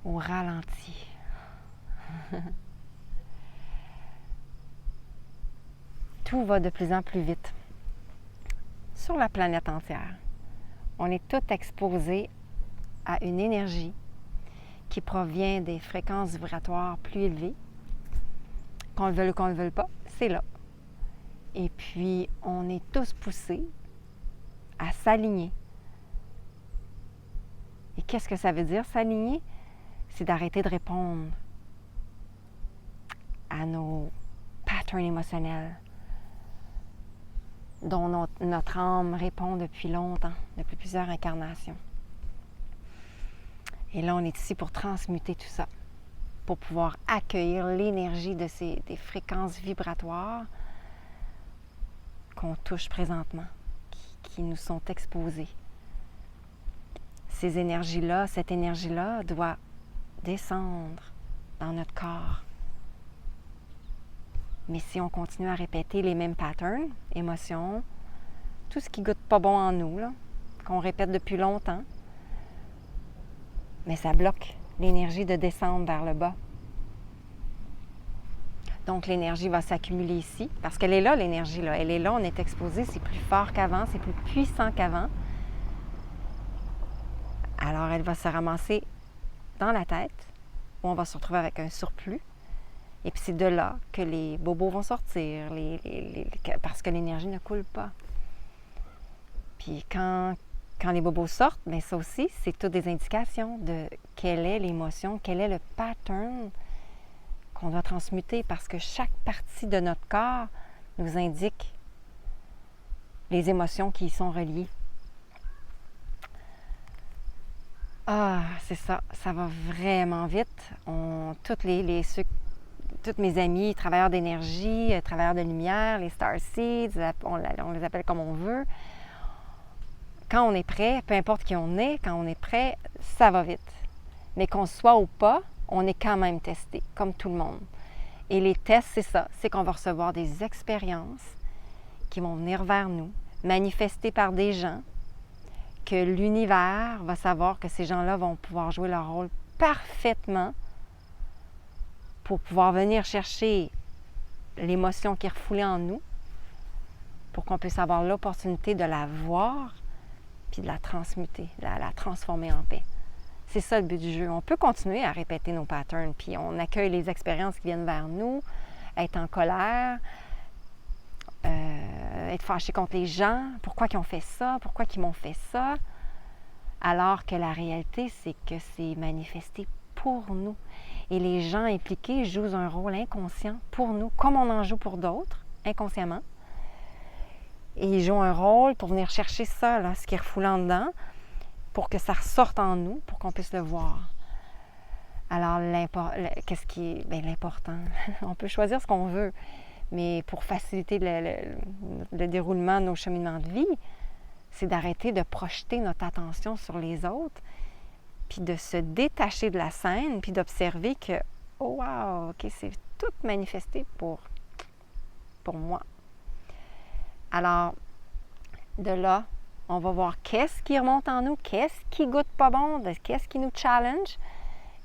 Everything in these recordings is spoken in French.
Au ralenti. Tout va de plus en plus vite sur la planète entière. On est tous exposés à une énergie qui provient des fréquences vibratoires plus élevées. Qu'on le veuille ou qu'on ne le veuille pas, c'est là. Et puis, on est tous poussés à s'aligner. Et qu'est-ce que ça veut dire, s'aligner? C'est d'arrêter de répondre à nos patterns émotionnels dont notre âme répond depuis longtemps, depuis plusieurs incarnations. Et là, on est ici pour transmuter tout ça, pour pouvoir accueillir l'énergie de des fréquences vibratoires qu'on touche présentement, qui nous sont exposées. Ces énergies-là, cette énergie-là doit descendre dans notre corps. Mais si on continue à répéter les mêmes patterns, émotions, tout ce qui goûte pas bon en nous, là, qu'on répète depuis longtemps, mais ça bloque l'énergie de descendre vers le bas. Donc l'énergie va s'accumuler ici, parce qu'elle est là, l'énergie, là. Elle est là, on est exposé, c'est plus fort qu'avant, c'est plus puissant qu'avant. Alors elle va se ramasser dans la tête, où on va se retrouver avec un surplus. Et puis c'est de là que les bobos vont sortir, parce que l'énergie ne coule pas. Puis quand les bobos sortent, bien ça aussi, c'est toutes des indications de quelle est l'émotion, quel est le pattern qu'on doit transmuter, parce que chaque partie de notre corps nous indique les émotions qui y sont reliées. Ah, c'est ça, ça va vraiment vite. Toutes mes amies, travailleurs d'énergie, travailleurs de lumière, les starseeds, on les appelle comme on veut. Quand on est prêt, peu importe qui on est, quand on est prêt, ça va vite. Mais qu'on soit ou pas, on est quand même testé, comme tout le monde. Et les tests, c'est ça, c'est qu'on va recevoir des expériences qui vont venir vers nous, manifestées par des gens, que l'univers va savoir que ces gens-là vont pouvoir jouer leur rôle parfaitement pour pouvoir venir chercher l'émotion qui est refoulée en nous, pour qu'on puisse avoir l'opportunité de la voir, puis de la transmuter, la transformer en paix. C'est ça le but du jeu. On peut continuer à répéter nos patterns, puis on accueille les expériences qui viennent vers nous, être en colère, être fâché contre les gens, pourquoi ils ont fait ça, pourquoi ils m'ont fait ça, alors que la réalité, c'est que c'est manifesté pour nous. Et les gens impliqués jouent un rôle inconscient pour nous, comme on en joue pour d'autres, inconsciemment. Et ils jouent un rôle pour venir chercher ça, là, ce qui est refoulé en dedans, pour que ça ressorte en nous, pour qu'on puisse le voir. Alors, qu'est-ce qui est l'important? On peut choisir ce qu'on veut, mais pour faciliter le déroulement de nos cheminements de vie, c'est d'arrêter de projeter notre attention sur les autres, puis de se détacher de la scène, puis d'observer que, oh wow, OK, c'est tout manifesté pour moi. Alors, de là, on va voir qu'est-ce qui remonte en nous, qu'est-ce qui goûte pas bon, qu'est-ce qui nous challenge,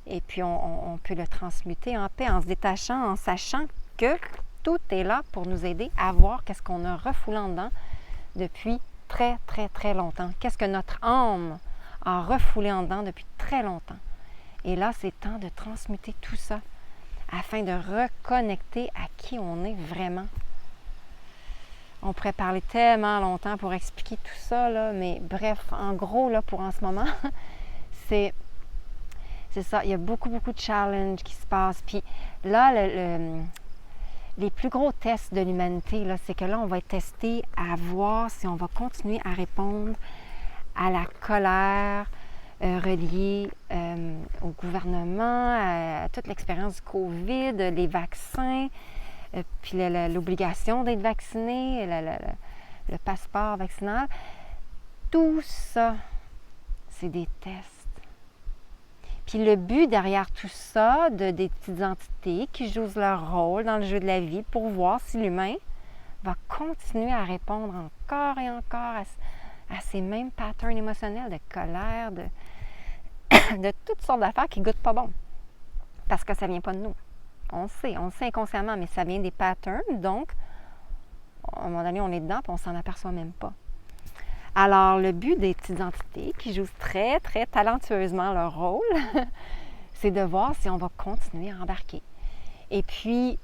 et puis on peut le transmuter en paix, en se détachant, en sachant que tout est là pour nous aider à voir qu'est-ce qu'on a refoulé en dedans depuis très, très, très longtemps. Qu'est-ce que notre âme a refoulé en dedans depuis très longtemps. Et là, c'est temps de transmuter tout ça afin de reconnecter à qui on est vraiment. On pourrait parler tellement longtemps pour expliquer tout ça, là, mais bref, en gros, là, pour en ce moment, c'est ça. Il y a beaucoup, beaucoup de challenges qui se passent. Puis là, les plus gros tests de l'humanité, là, c'est que là, on va être testé à voir si on va continuer à répondre à la colère reliée au gouvernement, à toute l'expérience du COVID, les vaccins, puis l'obligation d'être vacciné, le passeport vaccinal. Tout ça, c'est des tests. Puis le but derrière tout ça, des petites entités qui jouent leur rôle dans le jeu de la vie pour voir si l'humain va continuer à répondre encore et encore à ces mêmes patterns émotionnels de colère, de toutes sortes d'affaires qui ne goûtent pas bon. Parce que ça ne vient pas de nous. On le sait inconsciemment, mais ça vient des patterns. Donc, à un moment donné, on est dedans et on ne s'en aperçoit même pas. Alors, le but des petites entités qui jouent très, très talentueusement leur rôle, c'est de voir si on va continuer à embarquer. Et puis,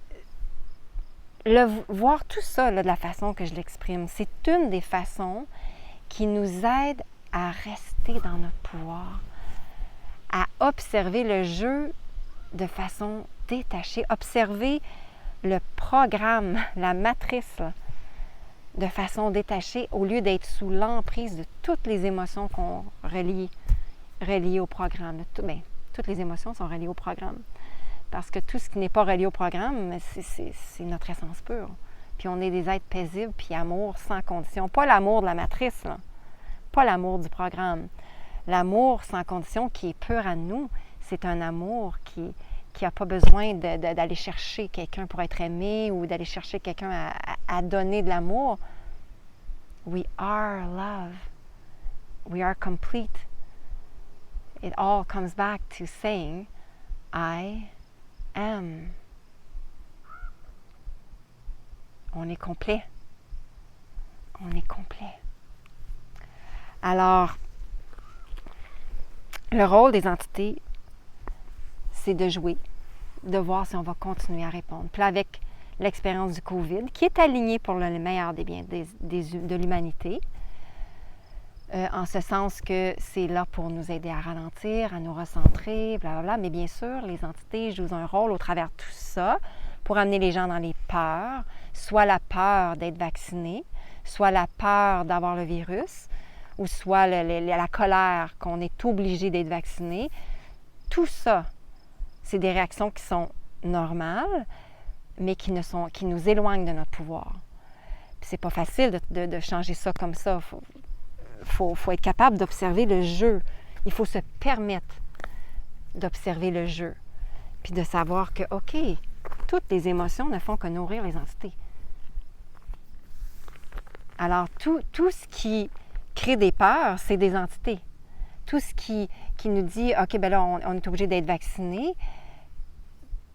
voir tout ça là, de la façon que je l'exprime, c'est une des façons qui nous aide à rester dans notre pouvoir, à observer le jeu de façon détachée, observer le programme, la matrice, là, de façon détachée, au lieu d'être sous l'emprise de toutes les émotions qu'on relie au programme. Toutes les émotions sont reliées au programme. Parce que tout ce qui n'est pas relié au programme, c'est notre essence pure. Puis on est des êtres paisibles, puis amour sans condition. Pas l'amour de la matrice, là. Pas l'amour du programme. L'amour sans condition qui est pur à nous, c'est un amour qui n'a pas besoin d'aller chercher quelqu'un pour être aimé ou d'aller chercher quelqu'un à donner de l'amour. We are love. We are complete. It all comes back to saying, I am. On est complet. On est complet. Alors, le rôle des entités, c'est de jouer, de voir si on va continuer à répondre. Puis là, avec l'expérience du COVID, qui est alignée pour le meilleur des biens de l'humanité, en ce sens que c'est là pour nous aider à ralentir, à nous recentrer, blablabla. Mais bien sûr, les entités jouent un rôle au travers de tout ça pour amener les gens dans les peurs, soit la peur d'être vacciné, soit la peur d'avoir le virus, ou soit la colère qu'on est obligé d'être vacciné. Tout ça, c'est des réactions qui sont normales, mais qui nous éloignent de notre pouvoir. Puis c'est pas facile de changer ça comme ça. Faut être capable d'observer le jeu. Il faut se permettre d'observer le jeu. Puis de savoir que, OK, toutes les émotions ne font que nourrir les entités. Alors, tout ce qui crée des peurs, c'est des entités. Tout ce qui nous dit, OK, bien là, on est obligé d'être vacciné,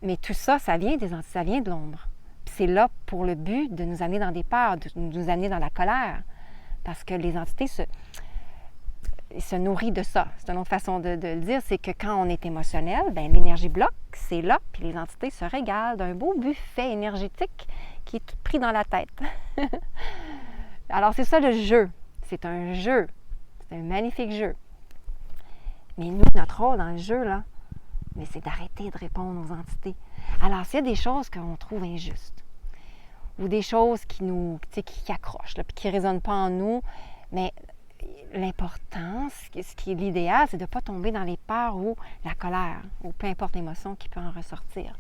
mais tout ça, ça vient des entités, ça vient de l'ombre. Puis c'est là pour le but de nous amener dans des peurs, de nous amener dans la colère. Parce que les entités se nourrissent de ça. C'est une autre façon de le dire, c'est que quand on est émotionnel, bien, l'énergie bloque, c'est là, puis les entités se régalent d'un beau buffet énergétique qui est tout pris dans la tête. Alors, c'est ça le jeu. C'est un jeu. C'est un magnifique jeu. Mais nous, notre rôle dans le jeu, là, mais c'est d'arrêter de répondre aux entités. Alors, s'il y a des choses qu'on trouve injustes, ou des choses qui accrochent, là, puis qui ne résonnent pas en nous, mais l'important, ce qui est l'idéal, c'est de ne pas tomber dans les peurs ou la colère, ou peu importe l'émotion qui peut en ressortir.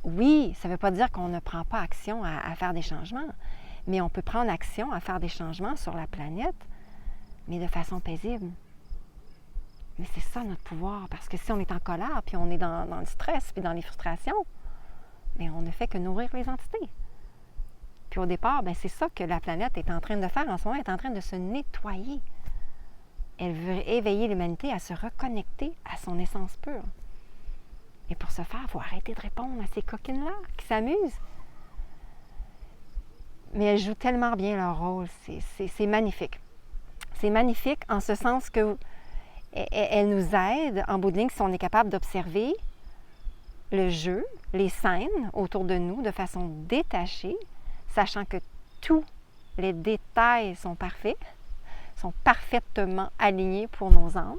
Oui, ça ne veut pas dire qu'on ne prend pas action à faire des changements, mais on peut prendre action à faire des changements sur la planète, mais de façon paisible. Mais c'est ça notre pouvoir, parce que si on est en colère, puis on est dans le stress, puis dans les frustrations, bien, on ne fait que nourrir les entités. Puis au départ, bien, c'est ça que la planète est en train de faire en ce moment, elle est en train de se nettoyer. Elle veut éveiller l'humanité à se reconnecter à son essence pure. Et pour ce faire, il faut arrêter de répondre à ces coquines-là qui s'amusent. Mais elles jouent tellement bien leur rôle, c'est magnifique. C'est magnifique en ce sens que elles nous aident, en bout de ligne, si on est capable d'observer le jeu, les scènes autour de nous de façon détachée, sachant que tous les détails sont parfaits, sont parfaitement alignés pour nos âmes.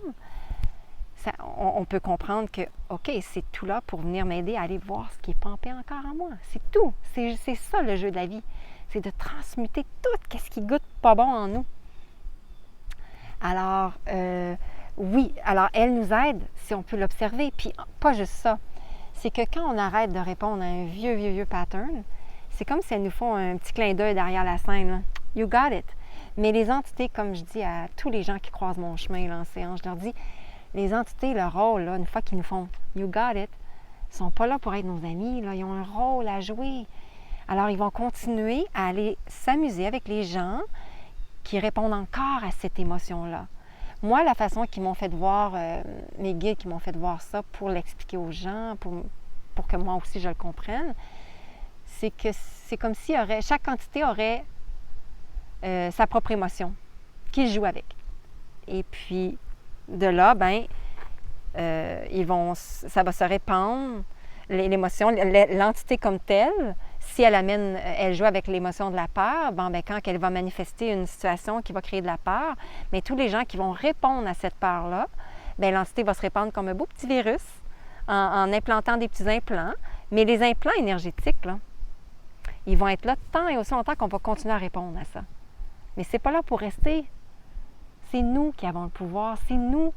On peut comprendre que, OK, c'est tout là pour venir m'aider à aller voir ce qui est pas en paix encore en moi. C'est tout. C'est ça le jeu de la vie. C'est de transmuter tout ce qui goûte pas bon en nous. Alors, oui, alors elle nous aide si on peut l'observer. Puis pas juste ça. C'est que quand on arrête de répondre à un vieux pattern, c'est comme si elles nous font un petit clin d'œil derrière la scène. Là. You got it. Mais les entités, comme je dis à tous les gens qui croisent mon chemin là, en séance, je leur dis, les entités, leur rôle, là, une fois qu'ils nous font You got it, ils ne sont pas là pour être nos amis. Là, ils ont un rôle à jouer. Alors, ils vont continuer à aller s'amuser avec les gens qui répondent encore à cette émotion-là. Moi, la façon qu'ils m'ont fait voir, mes guides qui m'ont fait voir ça pour l'expliquer aux gens, pour que moi aussi je le comprenne, c'est que c'est comme si chaque entité aurait sa propre émotion qu'ils jouent avec. Et puis, de là, ça va se répandre, l'émotion, l'entité comme telle. Si elle joue avec l'émotion de la peur, quand elle va manifester une situation qui va créer de la peur, mais tous les gens qui vont répondre à cette peur-là, l'entité va se répandre comme un beau petit virus en implantant des petits implants. Mais les implants énergétiques, là, ils vont être là tant et aussi longtemps qu'on va continuer à répondre à ça. Mais c'est pas là pour rester. C'est nous qui avons le pouvoir, c'est nous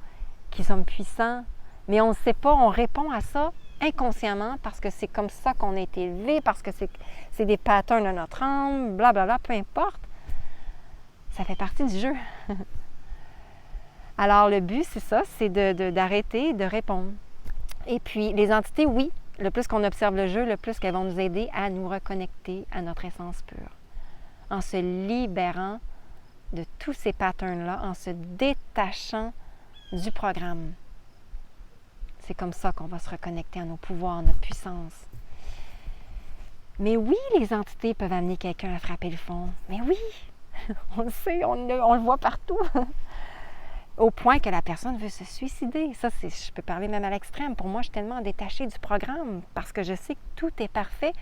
qui sommes puissants. Mais on ne sait pas, on répond à ça inconsciemment parce que c'est comme ça qu'on a été élevé, parce que c'est des patterns de notre âme, blablabla, peu importe. Ça fait partie du jeu. Alors le but, c'est ça, c'est d'arrêter de répondre. Et puis les entités, oui, le plus qu'on observe le jeu, le plus qu'elles vont nous aider à nous reconnecter à notre essence pure. En se libérant de tous ces patterns-là, en se détachant du programme. C'est comme ça qu'on va se reconnecter à nos pouvoirs, à notre puissance. Mais oui, les entités peuvent amener quelqu'un à frapper le fond. Mais oui, on le sait, on le voit partout. Au point que la personne veut se suicider. Ça, je peux parler même à l'extrême. Pour moi, je suis tellement détachée du programme parce que je sais que tout est parfait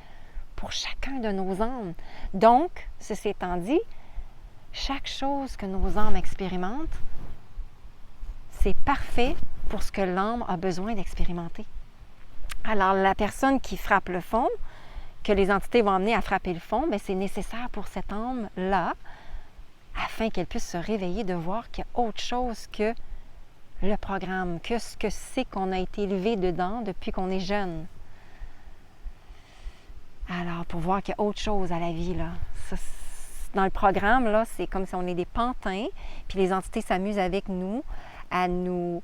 pour chacun de nos âmes. Donc, ceci étant dit, chaque chose que nos âmes expérimentent, c'est parfait pour ce que l'âme a besoin d'expérimenter. Alors, la personne qui frappe le fond, que les entités vont amener à frapper le fond, c'est nécessaire pour cette âme-là, afin qu'elle puisse se réveiller de voir qu'il y a autre chose que le programme, que ce que c'est qu'on a été élevé dedans depuis qu'on est jeune. Alors, pour voir qu'il y a autre chose à la vie, là. Ça, dans le programme, là, c'est comme si on est des pantins, puis les entités s'amusent avec nous à nous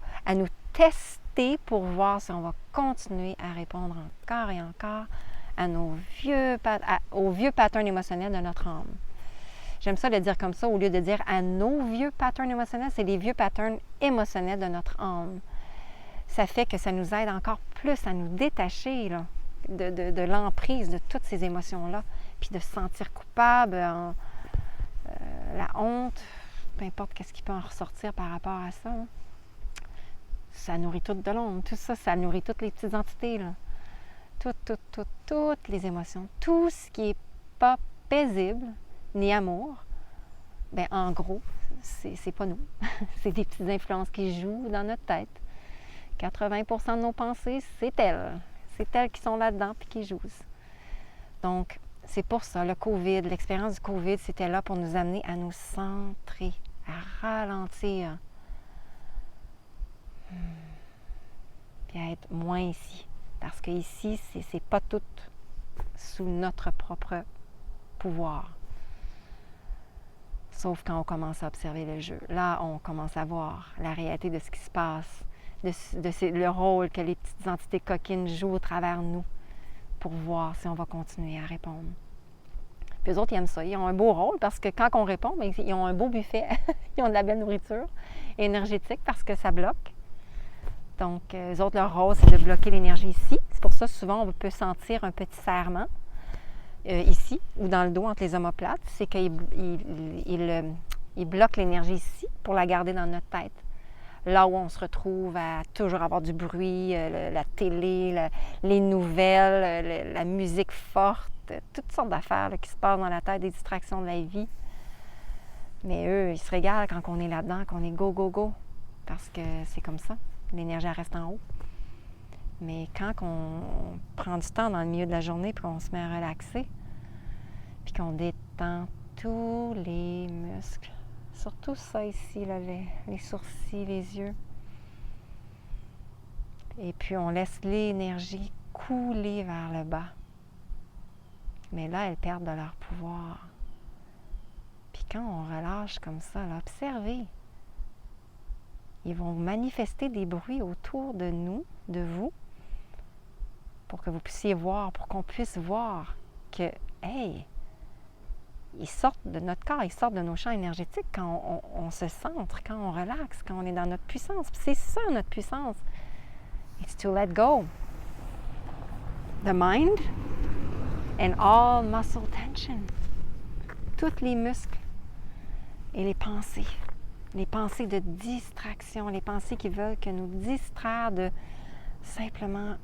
tester pour voir si on va continuer à répondre encore et encore à aux vieux patterns émotionnels de notre âme. J'aime ça le dire comme ça, au lieu de dire à nos vieux patterns émotionnels, c'est les vieux patterns émotionnels de notre âme. Ça fait que ça nous aide encore plus à nous détacher là, de l'emprise de toutes ces émotions-là, puis de se sentir coupable, la honte, peu importe qu'est-ce qui peut en ressortir par rapport à ça. Hein. Ça nourrit tout de l'ombre. Tout ça, ça nourrit toutes les petites entités. Là. Toutes les émotions. Tout ce qui n'est pas paisible, ni amour, en gros, c'est pas nous. C'est des petites influences qui jouent dans notre tête. 80% de nos pensées, c'est elles. C'est elles qui sont là-dedans et qui jouent. Donc, c'est pour ça, le COVID, l'expérience du COVID, c'était là pour nous amener à nous centrer, à ralentir, puis à être moins ici. Parce qu'ici, c'est pas tout sous notre propre pouvoir. Sauf quand on commence à observer le jeu. Là, on commence à voir la réalité de ce qui se passe, le rôle que les petites entités coquines jouent au travers de nous pour voir si on va continuer à répondre. Puis eux autres, ils aiment ça. Ils ont un beau rôle parce que quand on répond, ils ont un beau buffet. Ils ont de la belle nourriture énergétique parce que ça bloque. Donc, eux autres, leur rôle, c'est de bloquer l'énergie ici. C'est pour ça, souvent, on peut sentir un petit serrement ici ou dans le dos entre les omoplates. C'est qu'ils bloquent l'énergie ici pour la garder dans notre tête. Là où on se retrouve à toujours avoir du bruit, la télé, les nouvelles, la musique forte, toutes sortes d'affaires là, qui se passent dans la tête, des distractions de la vie. Mais eux, ils se régalent quand on est là-dedans, qu'on est go, go, go. Parce que c'est comme ça. L'énergie elle reste en haut. Mais quand on prend du temps dans le milieu de la journée puis qu'on se met à relaxer, puis qu'on détend tous les muscles, surtout ça ici, là, les sourcils, les yeux. Et puis on laisse l'énergie couler vers le bas. Mais là, elles perdent de leur pouvoir. Puis quand on relâche comme ça, là, observez. Ils vont manifester des bruits autour de nous, de vous, pour que vous puissiez voir, pour qu'on puisse voir que, hey, ils sortent de notre corps, ils sortent de nos champs énergétiques quand on se centre, quand on relaxe, quand on est dans notre puissance. Puis c'est ça, notre puissance. It's to let go. The mind and all muscle tension. Tous les muscles et les pensées de distraction, les pensées qui veulent que nous distraire de simplement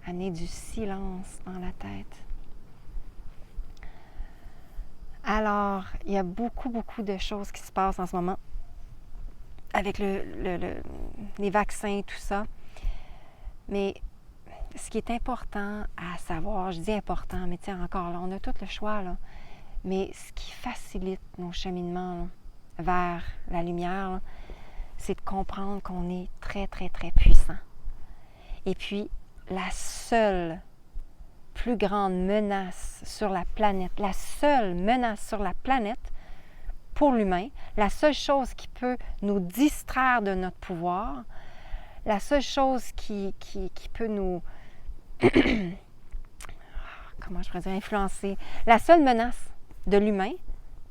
amener du silence dans la tête. Alors, il y a beaucoup de choses qui se passent en ce moment avec les vaccins, tout ça. Mais ce qui est important à savoir, je dis important, mais tiens, encore là, on a tout le choix, là. Mais ce qui facilite nos cheminements là, vers la lumière, là, c'est de comprendre qu'on est très puissant. Et puis, la seule plus grande menace sur la planète, la seule menace sur la planète pour l'humain, la seule chose qui peut nous distraire de notre pouvoir, la seule chose qui peut nous, comment je pourrais dire, influencer, la seule menace de l'humain,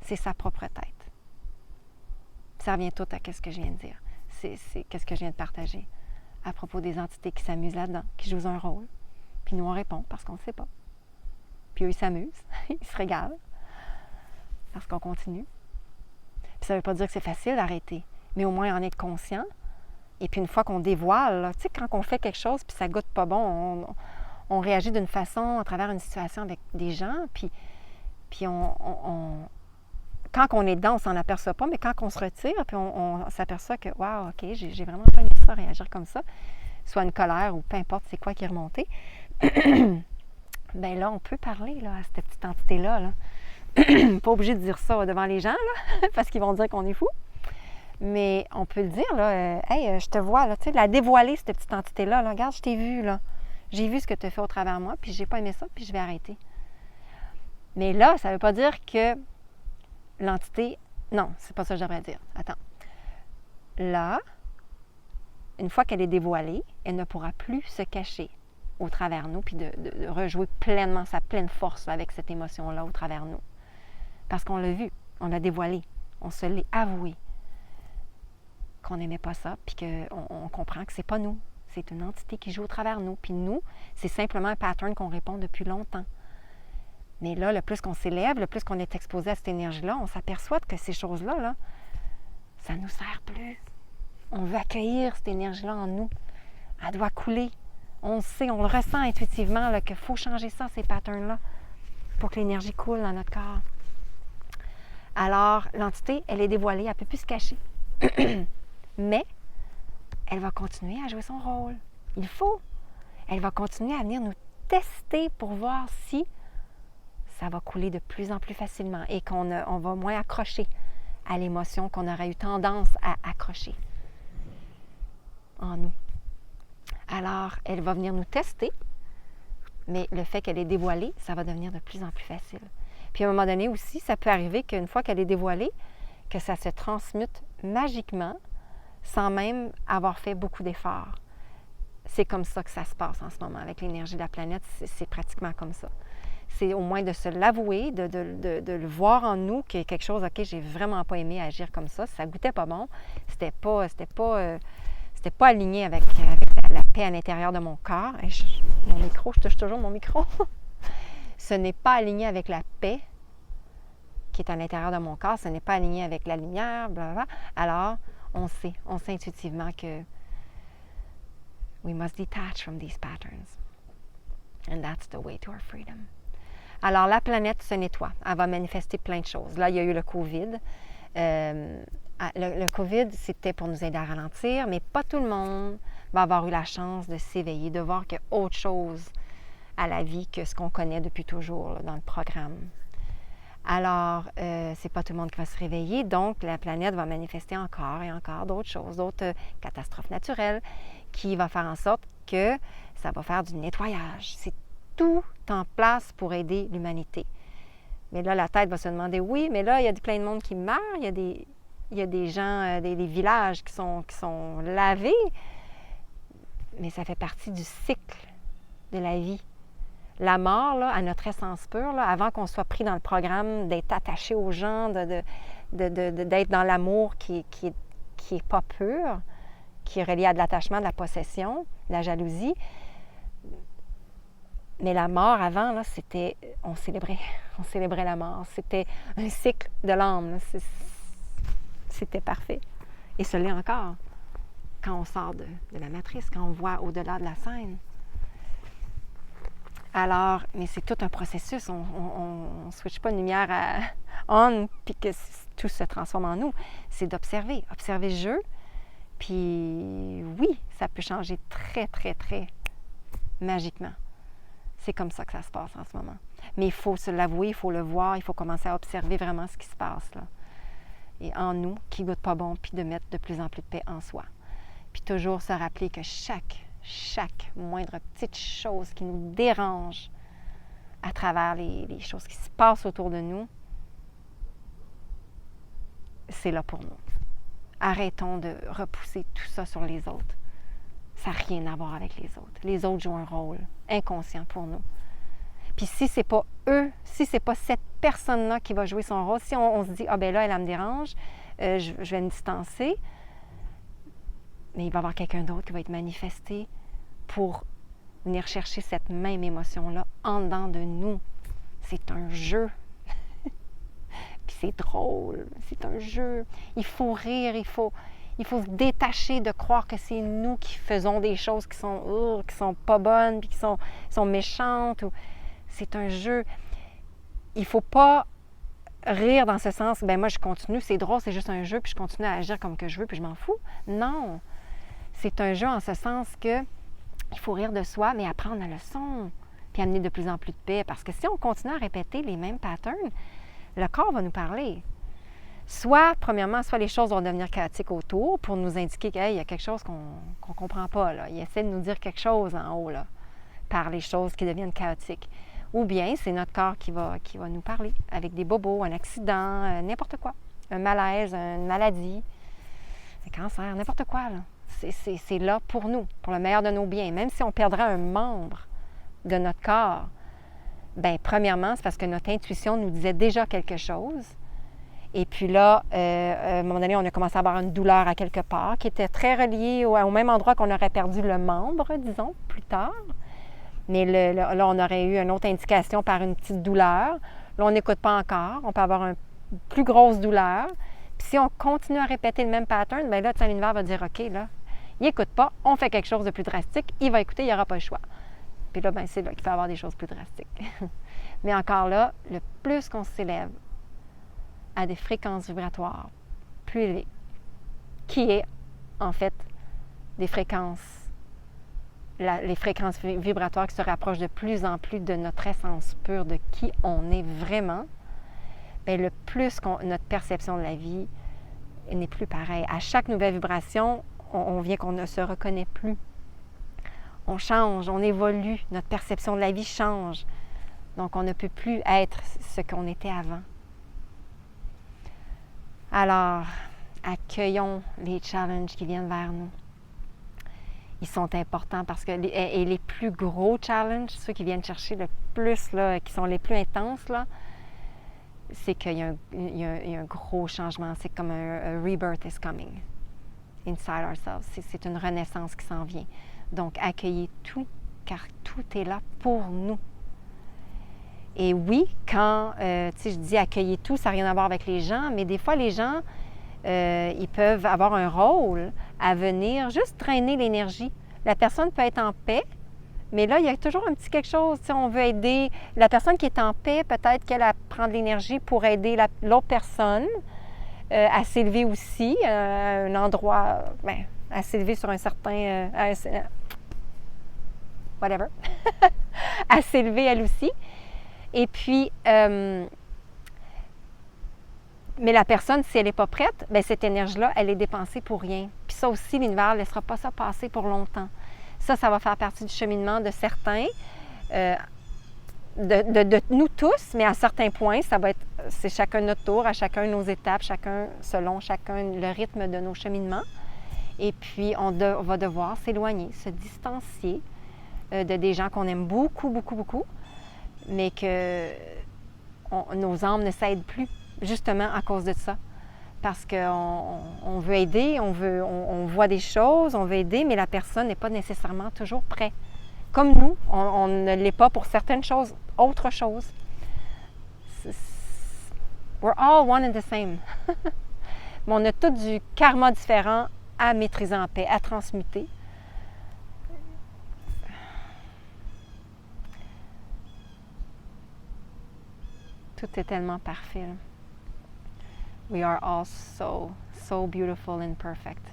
c'est sa propre tête. Ça revient tout à ce que je viens de dire. C'est ce que je viens de partager à propos des entités qui s'amusent là-dedans, qui jouent un rôle. Puis nous, on répond parce qu'on ne sait pas. Puis eux, ils s'amusent, ils se régalent parce qu'on continue. Puis ça ne veut pas dire que c'est facile d'arrêter, mais au moins en être conscient. Et puis une fois qu'on dévoile, là, tu sais, quand on fait quelque chose puis ça goûte pas bon, on réagit d'une façon à travers une situation avec des gens, puis quand on est dedans, on s'en aperçoit pas, mais quand on se retire, puis on s'aperçoit que, wow, OK, j'ai vraiment pas aimé ça, réagir comme ça, soit une colère ou peu importe c'est quoi qui est remonté, bien là, on peut parler là, à cette petite entité-là. Là. Pas obligé de dire ça devant les gens, là, parce qu'ils vont dire qu'on est fou. Mais on peut le dire, là, hey, je te vois, là, tu sais, la dévoiler, cette petite entité-là, là, regarde, je t'ai vu, là. J'ai vu ce que tu as fait au travers de moi, puis j'ai pas aimé ça, puis je vais arrêter. Mais là, ça ne veut pas dire que l'entité... Non, c'est pas ça que j'aimerais dire. Attends. Là, une fois qu'elle est dévoilée, elle ne pourra plus se cacher au travers de nous, puis de rejouer pleinement sa pleine force là, avec cette émotion-là au travers de nous. Parce qu'on l'a vu, on l'a dévoilé, on se l'est avoué qu'on n'aimait pas ça, puis qu'on comprend que c'est pas nous. C'est une entité qui joue au travers de nous. Puis nous, c'est simplement un pattern qu'on répond depuis longtemps. Mais là, le plus qu'on s'élève, le plus qu'on est exposé à cette énergie-là, on s'aperçoit que ces choses-là, là, ça ne nous sert plus. On veut accueillir cette énergie-là en nous. Elle doit couler. On le sait, on le ressent intuitivement qu'il faut changer ça, ces patterns-là, pour que l'énergie coule dans notre corps. Alors, l'entité, elle est dévoilée, elle ne peut plus se cacher. Mais, elle va continuer à jouer son rôle. Il faut. Elle va continuer à venir nous tester pour voir si ça va couler de plus en plus facilement et qu'on va moins accrocher à l'émotion qu'on aurait eu tendance à accrocher en nous. Alors, elle va venir nous tester, mais le fait qu'elle est dévoilée, ça va devenir de plus en plus facile. Puis à un moment donné aussi, ça peut arriver qu'une fois qu'elle est dévoilée, que ça se transmute magiquement sans même avoir fait beaucoup d'efforts. C'est comme ça que ça se passe en ce moment avec l'énergie de la planète, c'est pratiquement comme ça. C'est au moins de se l'avouer, de le voir en nous qu'il y a quelque chose, OK, j'ai vraiment pas aimé agir comme ça goûtait pas bon, c'était pas aligné avec la paix à l'intérieur de mon corps. Et mon micro, je touche toujours mon micro. Ce n'est pas aligné avec la paix qui est à l'intérieur de mon corps, ce n'est pas aligné avec la lumière, blablabla. Alors, on sait intuitivement que we must detach from these patterns. And that's the way to our freedom. Alors, la planète se nettoie. Elle va manifester plein de choses. Là, il y a eu le COVID. Le COVID, c'était pour nous aider à ralentir, mais pas tout le monde va avoir eu la chance de s'éveiller, de voir qu'il y a autre chose à la vie que ce qu'on connaît depuis toujours là, dans le programme. Alors, c'est pas tout le monde qui va se réveiller, donc la planète va manifester encore et encore d'autres choses, d'autres catastrophes naturelles qui va faire en sorte que ça va faire du nettoyage. C'est tout en place pour aider l'humanité. Mais là, la tête va se demander, oui, mais là, il y a plein de monde qui meurt, il y a des gens, des villages qui sont lavés, mais ça fait partie du cycle de la vie. La mort, là, à notre essence pure, là, avant qu'on soit pris dans le programme d'être attaché aux gens, d'être dans l'amour qui est pas pur, qui est relié à de l'attachement, de la possession, de la jalousie. Mais la mort avant, là, c'était, on célébrait la mort. C'était un cycle de l'âme. C'était parfait. Et ce l'est encore quand on sort de la matrice, quand on voit au-delà de la scène. Alors, mais c'est tout un processus. On ne switch pas une lumière à on puis que tout se transforme en nous. C'est d'observer. Observer le jeu. Puis oui, ça peut changer très, très, très magiquement. C'est comme ça que ça se passe en ce moment. Mais il faut se l'avouer, il faut le voir, il faut commencer à observer vraiment ce qui se passe là. Et en nous, qui goûte pas bon, puis de mettre de plus en plus de paix en soi. Puis toujours se rappeler que chaque moindre petite chose qui nous dérange à travers les choses qui se passent autour de nous, c'est là pour nous. Arrêtons de repousser tout ça sur les autres. Ça n'a rien à voir avec les autres. Les autres jouent un rôle inconscient pour nous. Puis si c'est pas eux, si c'est pas cette personne-là qui va jouer son rôle, si on se dit « Ah ben là, elle me dérange, je vais me distancer », mais il va y avoir quelqu'un d'autre qui va être manifesté pour venir chercher cette même émotion-là en dedans de nous. C'est un jeu. Puis c'est drôle, c'est un jeu. Il faut rire, il faut se détacher de croire que c'est nous qui faisons des choses qui sont pas bonnes, puis qui sont méchantes. C'est un jeu. Il ne faut pas rire dans ce sens, ben moi je continue, c'est drôle, c'est juste un jeu, puis je continue à agir comme que je veux, puis je m'en fous. Non, c'est un jeu en ce sens que il faut rire de soi, mais apprendre la leçon, puis amener de plus en plus de paix. Parce que si on continue à répéter les mêmes patterns, le corps va nous parler. Premièrement, les choses vont devenir chaotiques autour pour nous indiquer qu'il y a quelque chose qu'on ne comprend pas. Là. Il essaie de nous dire quelque chose en haut, là, par les choses qui deviennent chaotiques. Ou bien, c'est notre corps qui va nous parler, avec des bobos, un accident, n'importe quoi. Un malaise, une maladie, un cancer, n'importe quoi. Là. C'est là pour nous, pour le meilleur de nos biens. Même si on perdrait un membre de notre corps, bien, premièrement, c'est parce que notre intuition nous disait déjà quelque chose. Et puis là, à un moment donné, on a commencé à avoir une douleur à quelque part qui était très reliée au même endroit qu'on aurait perdu le membre, disons, plus tard. Mais là, on aurait eu une autre indication par une petite douleur. Là, on n'écoute pas encore. On peut avoir une plus grosse douleur. Puis si on continue à répéter le même pattern, bien là, l'univers va dire, OK, là, il n'écoute pas, on fait quelque chose de plus drastique, il va écouter, il n'y aura pas le choix. Puis là, bien, c'est là qu'il peut y avoir des choses plus drastiques. Mais encore là, le plus qu'on s'élève à des fréquences vibratoires plus élevées, qui est en fait des fréquences, les fréquences vibratoires qui se rapprochent de plus en plus de notre essence pure, de qui on est vraiment, bien, le plus notre perception de la vie n'est plus pareille. À chaque nouvelle vibration, on vient qu'on ne se reconnaît plus. On change, on évolue, notre perception de la vie change. Donc, on ne peut plus être ce qu'on était avant. Alors, accueillons les challenges qui viennent vers nous. Ils sont importants parce que les plus gros challenges, ceux qui viennent chercher le plus, là, qui sont les plus intenses, là, c'est qu'il y a un gros changement. C'est comme un rebirth is coming inside ourselves. C'est une renaissance qui s'en vient. Donc, accueillez tout, car tout est là pour nous. Et oui, quand, je dis accueillez tout, ça n'a rien à voir avec les gens, mais des fois, les gens, ils peuvent avoir un rôle à venir juste traîner l'énergie. La personne peut être en paix, mais là, il y a toujours un petit quelque chose. On veut aider la personne qui est en paix, peut-être qu'elle prend de l'énergie pour aider l'autre personne à s'élever aussi, à un endroit, à s'élever sur un certain... whatever. à s'élever elle aussi. Et puis, mais la personne, si elle n'est pas prête, bien, cette énergie-là, elle est dépensée pour rien. Puis ça aussi, l'univers ne laissera pas ça passer pour longtemps. Ça va faire partie du cheminement de certains, de nous tous, mais à certains points, c'est chacun notre tour, à chacun nos étapes, selon chacun le rythme de nos cheminements. Et puis, on va devoir s'éloigner, se distancier de des gens qu'on aime beaucoup, beaucoup, beaucoup, mais que nos âmes ne s'aident plus, justement à cause de ça. Parce qu'on veut aider, on voit des choses, on veut aider, mais la personne n'est pas nécessairement toujours prête. Comme nous, on ne l'est pas pour certaines choses, autre chose. We're all one and the same. Mais on a tous du karma différent à maîtriser en paix, à transmuter. Tout est tellement parfait. Là. We are all so, so beautiful and perfect.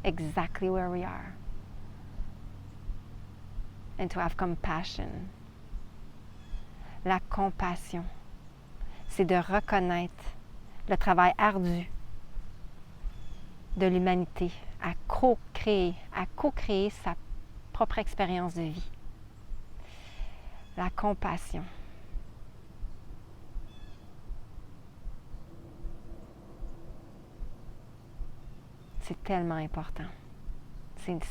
Exactly where we are. And to have compassion. La compassion, c'est de reconnaître le travail ardu de l'humanité à co-créer sa propre expérience de vie. La compassion. C'est tellement important.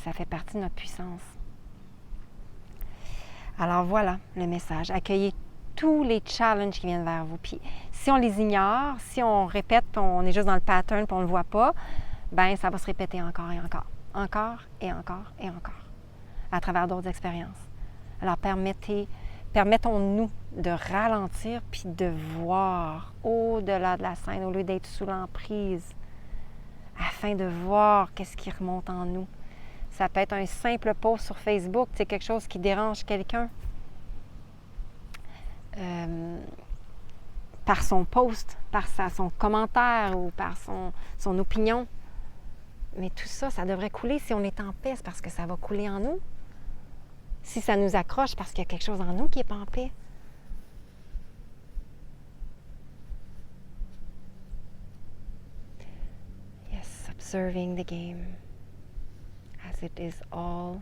Ça fait partie de notre puissance. Alors voilà le message. Accueillez tous les challenges qui viennent vers vous. Puis si on les ignore, si on répète, puis on est juste dans le pattern, puis on ne le voit pas, ben ça va se répéter encore et encore. Encore et encore et encore. À travers d'autres expériences. Alors permettons-nous de ralentir puis de voir au-delà de la scène au lieu d'être sous l'emprise, afin de voir qu'est-ce qui remonte en nous. Ça peut être un simple post sur Facebook, c'est quelque chose qui dérange quelqu'un. Par son post, par son commentaire ou par son opinion. Mais tout ça, ça devrait couler si on est en paix, c'est parce que ça va couler en nous. Si ça nous accroche, parce qu'il y a quelque chose en nous qui n'est pas en paix. Yes, observing the game as it is all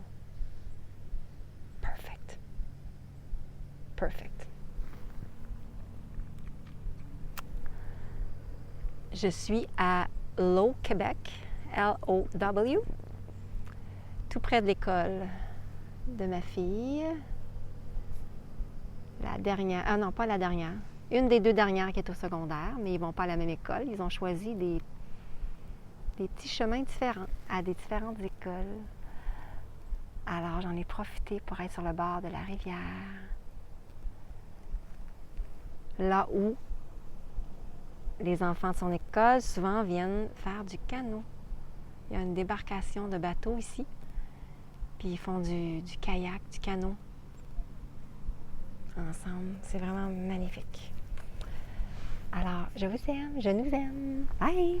perfect. Perfect. Je suis à Low, Québec, L-O-W, tout près de l'école de ma fille. La dernière, ah non, pas la dernière, une des deux dernières qui est au secondaire, mais ils ne vont pas à la même école. Ils ont choisi des petits chemins différents à des différentes écoles. Alors, j'en ai profité pour être sur le bord de la rivière, là où les enfants de son école souvent viennent faire du canot. Il y a une débarcation de bateaux ici, puis ils font du kayak, du canot ensemble. C'est vraiment magnifique. Alors, je vous aime, je nous aime. Bye!